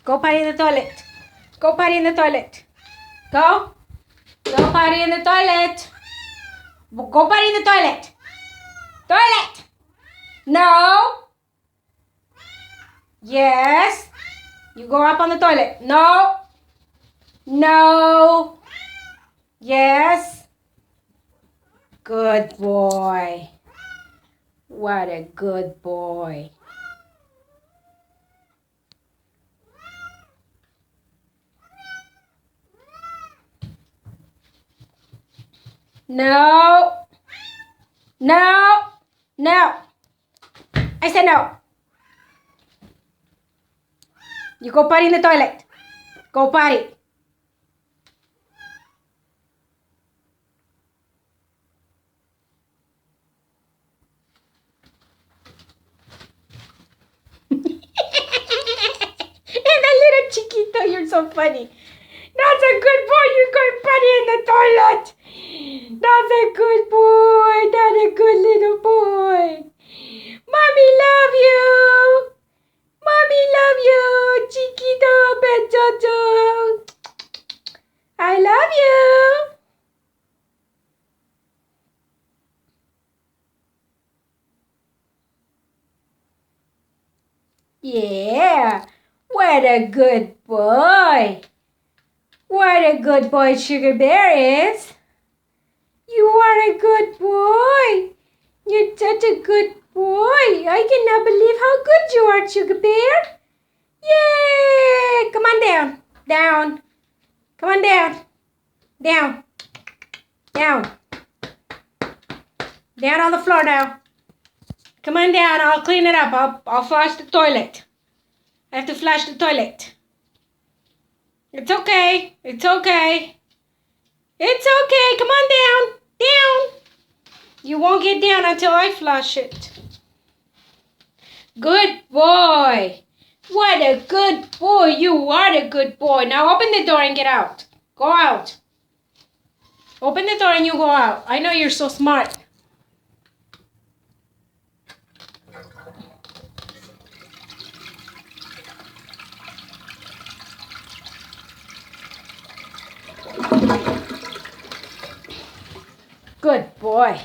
Go potty in the toilet. Go potty in the toilet. Go. Go potty in the toilet. Go potty in the toilet. Toilet. No. Yes. You go up on the toilet. No. No. Yes. Good boy. What a good boy. No. No. No. I said no. You go potty in the toilet. Go potty. And a little chiquito, you're so funny. That's a good boy. You're going potty in the toilet. That's a good boy. That's a good little boy. Mommy love you. Mommy love you. Chiquito, pechocho. I love you. Yeah. What a good boy. What a good boy Sugar Bear is. You are a good boy. You're such a good boy. I cannot believe how good you are, Sugar Bear. Yay! Come on down. Down. Come on down. Down. Down. Down on the floor now. Come on down. I'll clean it up. I'll flush the toilet. I have to flush the toilet. It's okay. It's okay. It's okay. Come on down. Down. You won't get down until I flush it. Good boy. What a good boy. You are a good boy. Now open the door and get out. Go out. Open the door and you go out. I know you're so smart. Good boy.